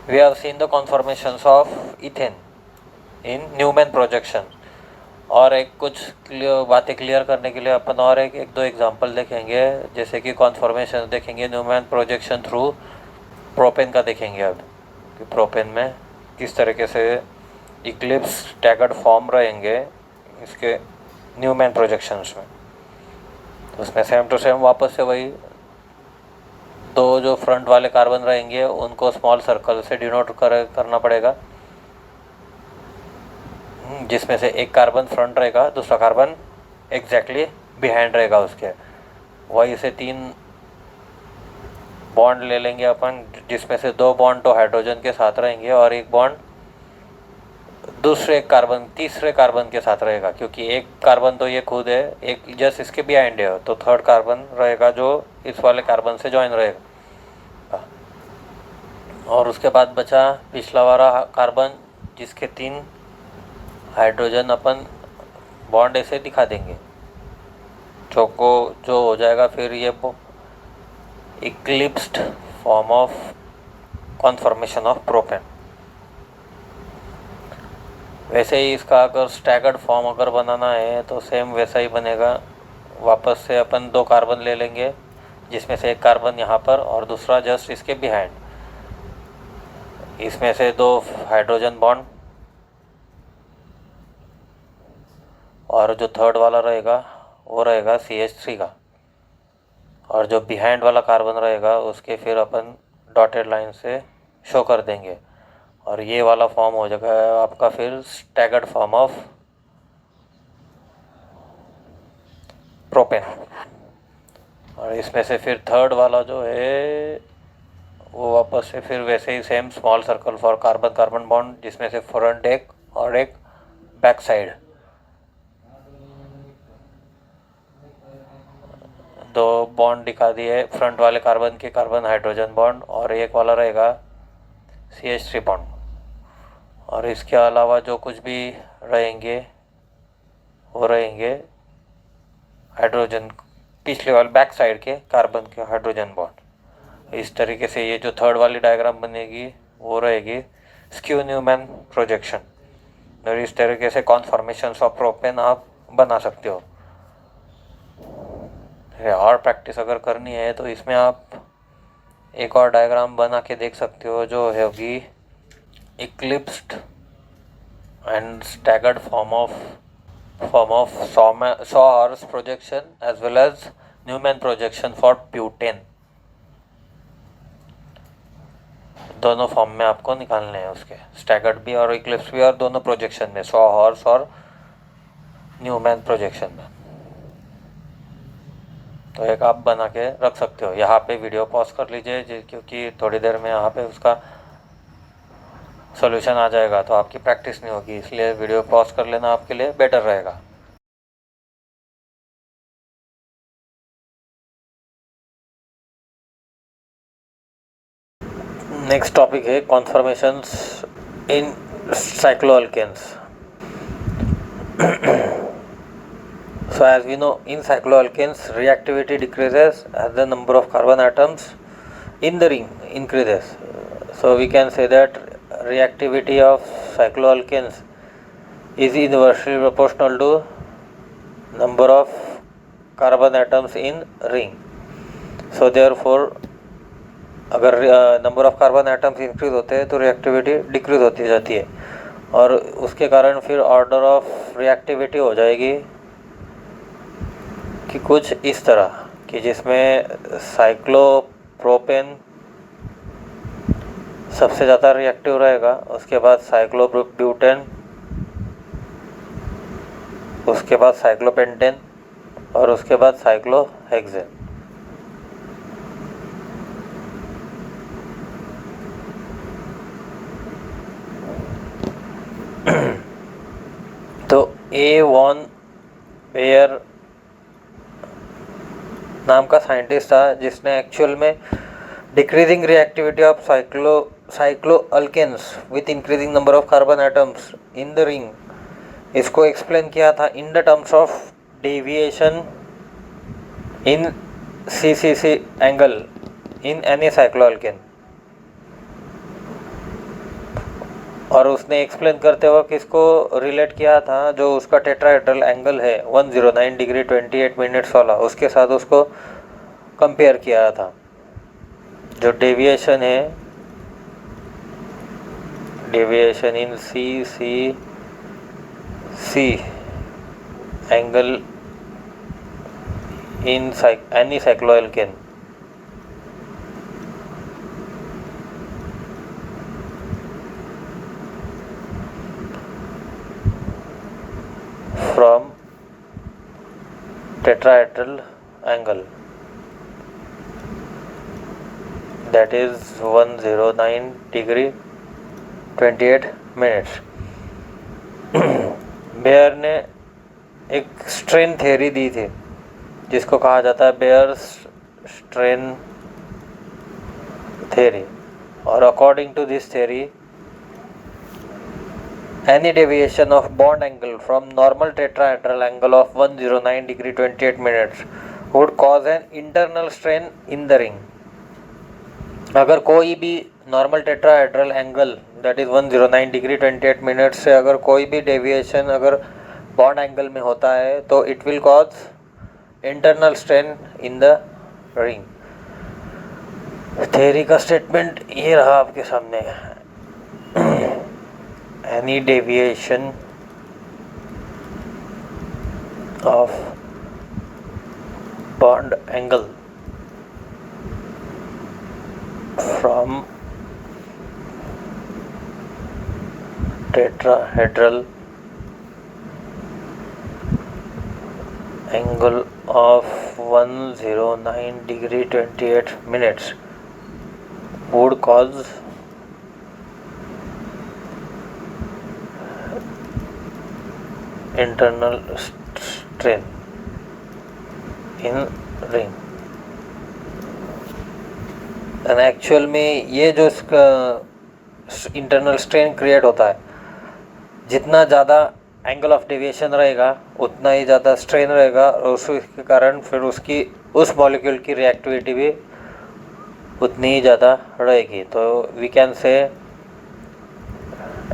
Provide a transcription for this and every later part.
We have seen the conformations of ethane in Newman projection. और एक कुछ बातें क्लियर करने के लिए अपन और एक दो एग्जांपल देखेंगे, जैसे कि कॉन्फॉर्मेशन देखेंगे न्यूमैन प्रोजेक्शन थ्रू प्रोपेन का देखेंगे अब कि प्रोपेन में किस तरीके से इक्लिप्स स्टैगर्ड फॉर्म रहेंगे इसके न्यूमैन प्रोजेक्शंस में। तो उसमें सेम टू सेम वापस से वही दो जो फ्रंट वाले कार्बन रहेंगे उनको स्मॉल सर्कल से डिनोट करना पड़ेगा, जिसमें से एक कार्बन फ्रंट रहेगा, दूसरा कार्बन एग्जैक्टली बिहाइंड रहेगा उसके। वही से 3 बॉन्ड ले लेंगे अपन, जिसमें से 2 बॉन्ड तो हाइड्रोजन के साथ रहेंगे और एक बॉन्ड तीसरे कार्बन के साथ रहेगा, क्योंकि एक कार्बन तो ये खुद है, एक जस्ट इसके बिहाइंड है, तो थर्ड कार्बन रहेगा जो इस वाले कार्बन से ज्वाइन रहेगा। और उसके बाद बचा पिछला वाला कार्बन, जिसके 3 हाइड्रोजन अपन बॉन्ड ऐसे दिखा देंगे, जो हो जाएगा फिर ये eclipsed form of conformation of propane. वैसे ही इसका अगर स्टैगर्ड फॉर्म अगर बनाना है तो सेम वैसा ही बनेगा। वापस से अपन 2 कार्बन ले लेंगे, जिसमें से एक कार्बन यहाँ पर और दूसरा जस्ट इसके बिहाइंड। इसमें से 2 हाइड्रोजन बॉन्ड और जो थर्ड वाला रहेगा वो रहेगा CH3 का, और जो बिहाइंड वाला कार्बन रहेगा उसके फिर अपन डॉटेड लाइन से शो कर देंगे, और ये वाला फॉर्म हो जाएगा आपका फिर स्टैगर्ड फॉर्म ऑफ प्रोपेन। और इसमें से फिर थर्ड वाला जो है वो वापस से फिर वैसे ही same small circle for carbon carbon bond, जिसमें से फ्रंट एक और एक बैक साइड, 2 बॉन्ड दिखा दिए फ्रंट वाले कार्बन के, कार्बन हाइड्रोजन बॉन्ड, और एक वाला रहेगा CH3 बॉन्ड। और इसके अलावा जो कुछ भी रहेंगे वो रहेंगे हाइड्रोजन पिछले वाले बैक साइड के कार्बन के हाइड्रोजन बॉन्ड। इस तरीके से ये जो थर्ड वाली डायग्राम बनेगी वो रहेगी स्क्यू न्यूमैन प्रोजेक्शन। और इस तरीके से कॉन्फॉर्मेशंस ऑफ प्रोपेन आप बना सकते हो। और प्रैक्टिस अगर करनी है तो इसमें आप एक और डायग्राम बना के देख सकते हो, जो होगी eclipsed and staggered form of Saur's projection as well as Newman projection for butane. दोनों फॉर्म में आपको निकालने हैं उसके, स्टैगर्ड भी और इक्लिप्स भी, और दोनों प्रोजेक्शन में, Saur's और न्यूमैन प्रोजेक्शन में। तो एक आप बना के रख सकते हो। यहाँ पे वीडियो पॉज कर लीजिए, क्योंकि थोड़ी देर में यहाँ पे उसका सॉल्यूशन आ जाएगा, तो आपकी प्रैक्टिस नहीं होगी, इसलिए वीडियो पॉज कर लेना आपके लिए बेटर रहेगा। नेक्स्ट टॉपिक है कॉन्फॉर्मेशंस इन cycloalkanes. So as we know, in cycloalkanes reactivity decreases as the number of carbon atoms in the ring increases. So we can say that reactivity of cycloalkanes is inversely proportional to number of carbon atoms in ring. So therefore अगर number of carbon atoms increase होते हैं तो reactivity decrease होती जाती है, और उसके कारण फिर ऑर्डर ऑफ रिएक्टिविटी हो जाएगी कि कुछ इस तरह कि जिसमें साइक्लोप्रोपेन सबसे ज़्यादा रिएक्टिव रहेगा, उसके बाद साइक्लोब्यूटेन, उसके बाद साइक्लोपेंटेन, और उसके बाद साइक्लोहेक्सेन। तो ए वॉन बेयर नाम का साइंटिस्ट था, जिसने एक्चुअल में decreasing reactivity of cycloalkanes with increasing number of carbon atoms in the ring, इसको एक्सप्लेन किया था in the terms of deviation in CCC angle in any cycloalkane. और उसने एक्सप्लेन करते हुए किसको रिलेट किया था, जो उसका टेट्राहेड्रल एंगल है 109 डिग्री 28 मिनट्स वाला, उसके साथ उसको कंपेयर किया था। जो डेविएशन है, deviation in C C C angle in any cycloalkane from tetrahedral angle, that is 109 degree 28 minutes। Bear ने एक स्ट्रेन थ्योरी दी थी जिसको कहा जाता है बेयर स्ट्रेन थ्योरी, और according to this theory any deviation of bond angle from normal tetrahedral angle of 109 degree 28 minutes would cause an internal strain in the ring। अगर कोई भी normal tetrahedral angle that is 109 degree 28 minutes से अगर कोई भी deviation अगर bond angle में होता है तो it will cause internal strain in the ring. Theory का स्टेटमेंट ये रहा आपके सामने। any deviation of bond angle from tetrahedral angle of 109 degree 28 minutes would cause internal strain in ring। And actual में ये जो इसका इंटरनल स्ट्रेन क्रिएट होता है, जितना ज़्यादा एंगल ऑफ डेविएशन रहेगा उतना ही ज़्यादा स्ट्रेन रहेगा, और उसके कारण फिर उसकी उस मॉलिक्यूल की रिएक्टिविटी भी उतनी ही ज़्यादा रहेगी। तो we can say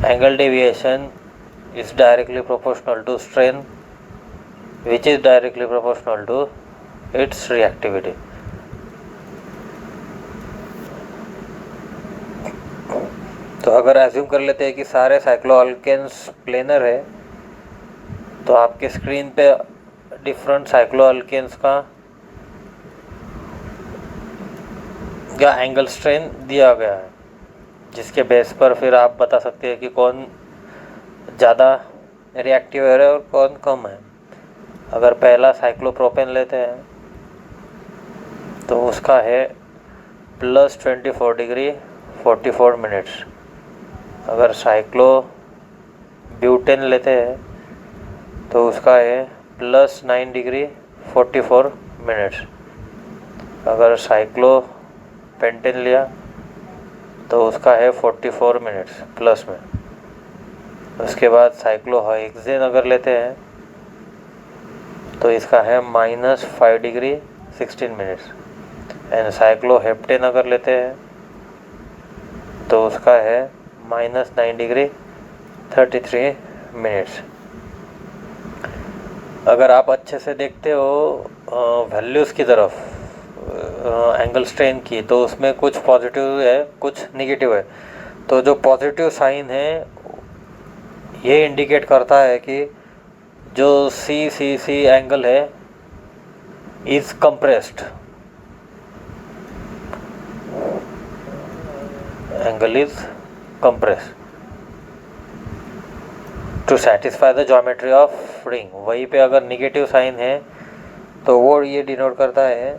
angle deviation is directly proportional to strain which is directly proportional to its reactivity। तो अगर एज्यूम कर लेते हैं कि सारे साइक्लोअल्केन्स प्लेनर है, तो आपके स्क्रीन पे डिफरेंट साइक्लोअल्केन्स का एंगल स्ट्रेन दिया गया है, जिसके बेस पर फिर आप बता सकते हैं कि कौन ज़्यादा रिएक्टिव है और कौन कम है। अगर पहला साइक्लोप्रोपेन लेते हैं तो उसका है +24 डिग्री 44 मिनट्स। अगर साइक्लो ब्यूटेन लेते हैं तो उसका है +9 डिग्री 44 मिनट्स। अगर साइक्लो पेंटेन लिया तो उसका है 44 मिनट्स प्लस में। उसके बाद साइक्लोहेक्सेन अगर लेते हैं तो इसका है -5 डिग्री 16 मिनट्स। एंड साइक्लोहेप्टेन अगर लेते हैं तो उसका है -9 डिग्री 33 मिनट्स। अगर आप अच्छे से देखते हो वैल्यूज़ की तरफ एंगल स्ट्रेन की, तो उसमें कुछ पॉजिटिव है कुछ नेगेटिव है। तो जो पॉजिटिव साइन है ये इंडिकेट करता है कि जो सी एंगल है is compressed, angle is compressed to satisfy the geometry of ring. वहीं पे अगर नेगेटिव साइन है तो वो ये डिनोट करता है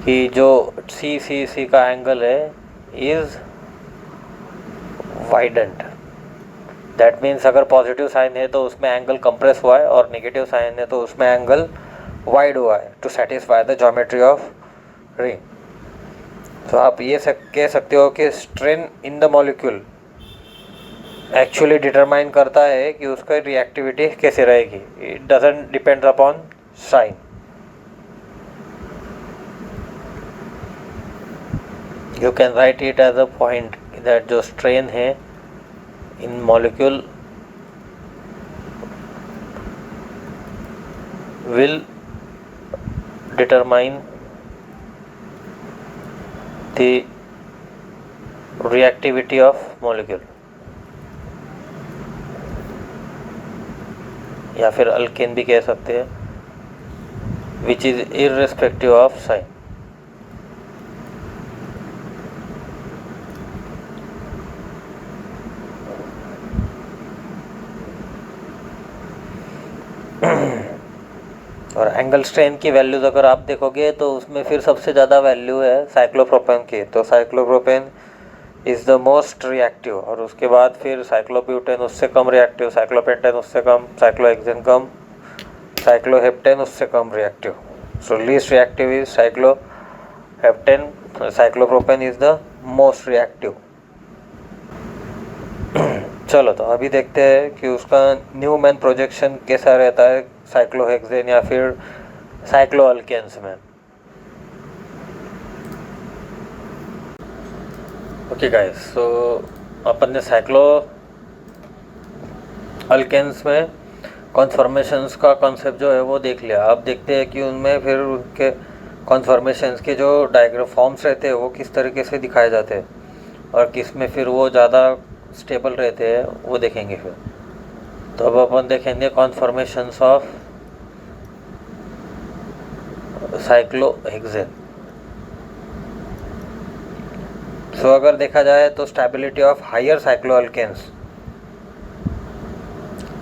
कि जो सी का एंगल है इज वाइडेंड। दैट मीन्स अगर पॉजिटिव साइन है तो उसमें एंगल कंप्रेस हुआ है, और नेगेटिव साइन है तो उसमें एंगल वाइड हुआ है to satisfy the geometry of ring. तो आप ये कह सकते हो कि strain in the molecule actually determine करता है कि उसका रिएक्टिविटी कैसे रहेगी। It doesn't depend upon sign. You can write it as a point that जो स्ट्रेन है in molecule will determine the reactivity of molecule, या फिर अल्केन भी कह सकते हैं, which is irrespective of sine. और एंगल स्ट्रेन की वैल्यूज अगर आप देखोगे तो उसमें फिर सबसे ज़्यादा वैल्यू है साइक्लोप्रोपेन की. तो cyclopropane is the most reactive, और उसके बाद फिर साइक्लोब्यूटेन उससे कम रिएक्टिव, साइक्लोपेंटेन उससे कम, साइक्लोहेक्सेन कम, साइक्लोहेप्टेन उससे कम reactive. So least reactive is cycloheptane, cyclopropane is the most reactive. चलो तो अभी देखते हैं कि उसका न्यूमैन प्रोजेक्शन कैसा रहता है साइक्लोहेक्सेन या फिर साइक्लोअल्केन्स में. ओके गाइस, सो अपन ने साइक्लो अल्केन्स में कॉन्फॉर्मेशंस का कॉन्सेप्ट जो है वो देख लिया. अब देखते हैं कि उनमें फिर उनके कॉन्फॉर्मेशंस के जो डायग्राम फॉर्म्स रहते हैं वो किस तरीके से दिखाए जाते हैं और किस में फिर वो ज़्यादा स्टेबल रहते हैं वो देखेंगे फिर. तो अब अपन देखेंगे कॉन्फॉर्मेशंस ऑफ साइक्लोहेक्सेन. सो अगर देखा जाए तो स्टेबिलिटी ऑफ हायर साइक्लोअल्केन्स,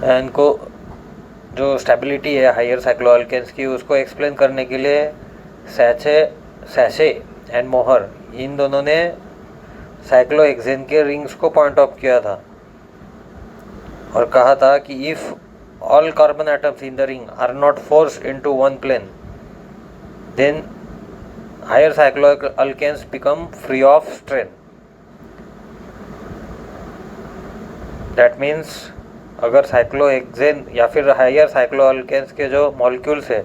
इनको जो स्टेबिलिटी है हायर साइक्लोअल्केन्स की उसको एक्सप्लेन करने के लिए सैशे एंड मोहर इन दोनों ने साइक्लोहेक्सेन के रिंग्स को पॉइंट आउट किया था और कहा था कि if all carbon atoms in the ring are not forced into one plane then higher cycloalkanes become free of strain. That means अगर साइक्लोहेक्सेन या फिर हायर साइक्लोअल्केन्स के जो मॉलिक्यूल्स है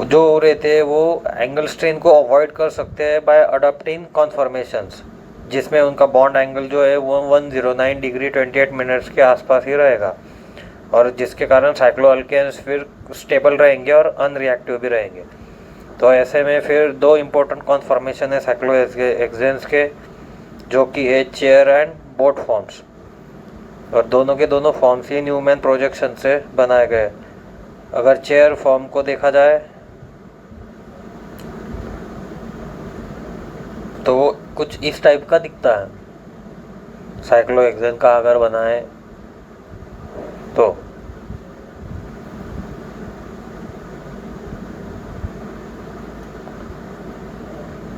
जो रहते हैं वो एंगल स्ट्रेन को अवॉइड कर सकते हैं बाय अडॉप्टिंग कॉन्फॉर्मेशंस, जिसमें उनका बॉन्ड एंगल जो है वो 109 डिग्री 28 मिनट्स के आसपास ही रहेगा और जिसके कारण साइक्लोअल्केन्स फिर स्टेबल रहेंगे और अनरिएक्टिव भी रहेंगे. तो ऐसे में फिर दो इम्पोर्टेंट कॉन्फॉर्मेशन है साइक्लोहेक्सेन्स के, जो कि है चेयर एंड बोट फॉर्म्स, और दोनों के दोनों फॉर्म्स ही न्यूमैन प्रोजेक्शन से बनाए गए. अगर चेयर फॉर्म को देखा जाए तो वो कुछ इस टाइप का दिखता है साइक्लोहेक्सेन का अगर बनाए तो.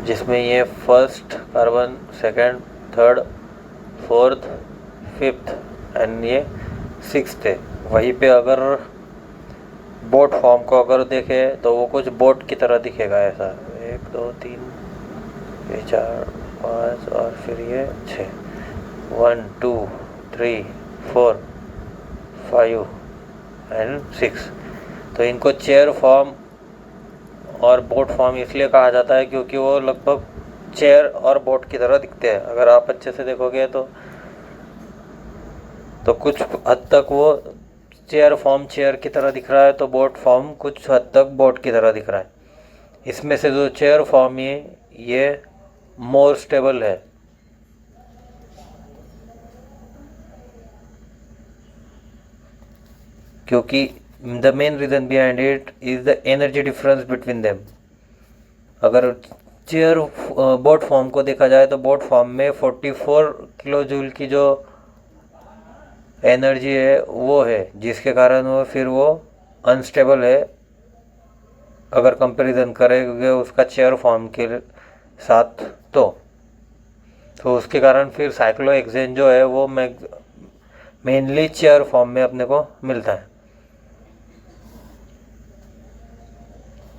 जिसमें ये first carbon, second, third, fourth, fifth and ये सिक्स्थ है. वहीं पे अगर बोट फॉर्म को अगर देखे तो वो कुछ बोट की तरह दिखेगा ऐसा, 1 2 3 ये 4 5 और फिर ये 6, 1 2 3 4 5 एंड 6. तो इनको चेयर फॉर्म और बोट फॉर्म इसलिए कहा जाता है क्योंकि वो लगभग चेयर और बोट की तरह दिखते हैं. अगर आप अच्छे से देखोगे तो कुछ हद तक वो चेयर फॉर्म चेयर की तरह दिख रहा है, तो बोट फॉर्म कुछ हद तक बोट की तरह दिख रहा है. इसमें से जो चेयर फॉर्म है ये मोर स्टेबल है क्योंकि the main reason behind it is the energy difference between them. अगर चेयर बोट फॉर्म को देखा जाए तो बोट फॉर्म में 44 किलो जूल की जो एनर्जी है वो है, जिसके कारण वो फिर वो अनस्टेबल है अगर कंपैरिजन करेंगे उसका चेयर फॉर्म के साथ. तो उसके कारण फिर साइक्लोहेक्सेन जो है वो मेनली चेयर फॉर्म में अपने को मिलता है.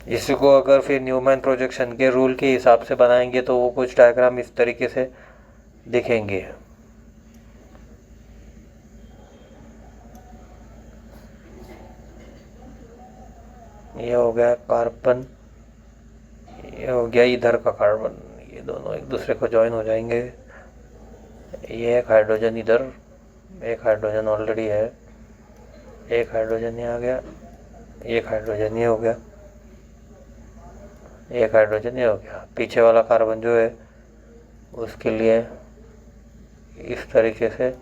इसी को अगर फिर न्यूमैन प्रोजेक्शन के रूल के हिसाब से बनाएंगे तो वो कुछ डायग्राम इस तरीके से दिखेंगे. ये हो गया कार्बन, ये हो गया इधर का कार्बन, ये दोनों एक दूसरे को ज्वाइन हो जाएंगे. ये एक हाइड्रोजन इधर, एक हाइड्रोजन ऑलरेडी है, एक हाइड्रोजन ये आ गया, एक हाइड्रोजन ये हो गया, एक हाइड्रोजन ये हो गया। पीछे वाला कार्बन जो है उसके लिए इस तरीके से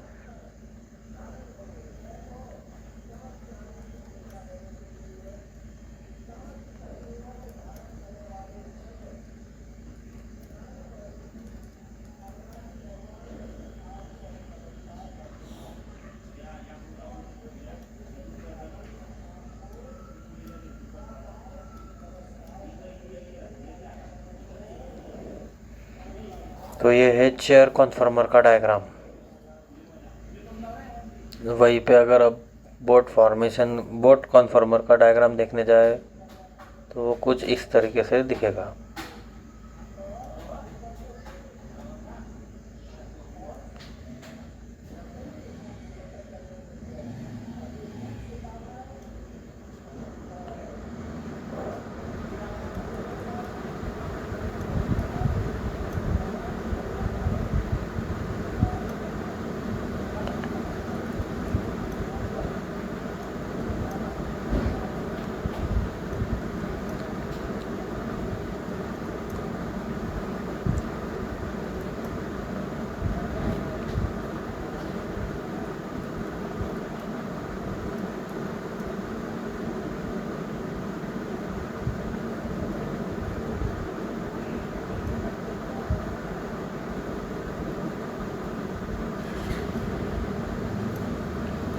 तो ये है चेयर कॉन्फॉर्मर का डायग्राम। वहीं पे अगर अब बोट कॉन्फॉर्मर का डायग्राम देखने जाए तो वो कुछ इस तरीके से दिखेगा।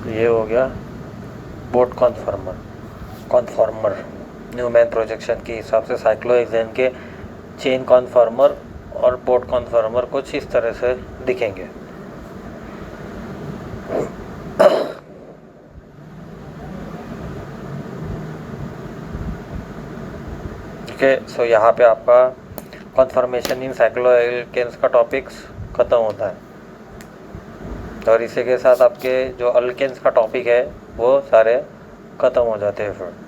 ये हो गया बोट कॉन्फॉर्मर न्यूमैन प्रोजेक्शन के हिसाब से साइक्लोहेक्सेन के चेन कॉन्फॉर्मर और बोट कॉन्फॉर्मर कुछ इस तरह से दिखेंगे। ओके, सो यहाँ पे आपका कॉन्फॉर्मेशन इन साइक्लोएल्केन्स का टॉपिक्स ख़त्म होता है और इसी के साथ आपके जो अल्केन्स का टॉपिक है वो सारे ख़त्म हो जाते हैं फिर।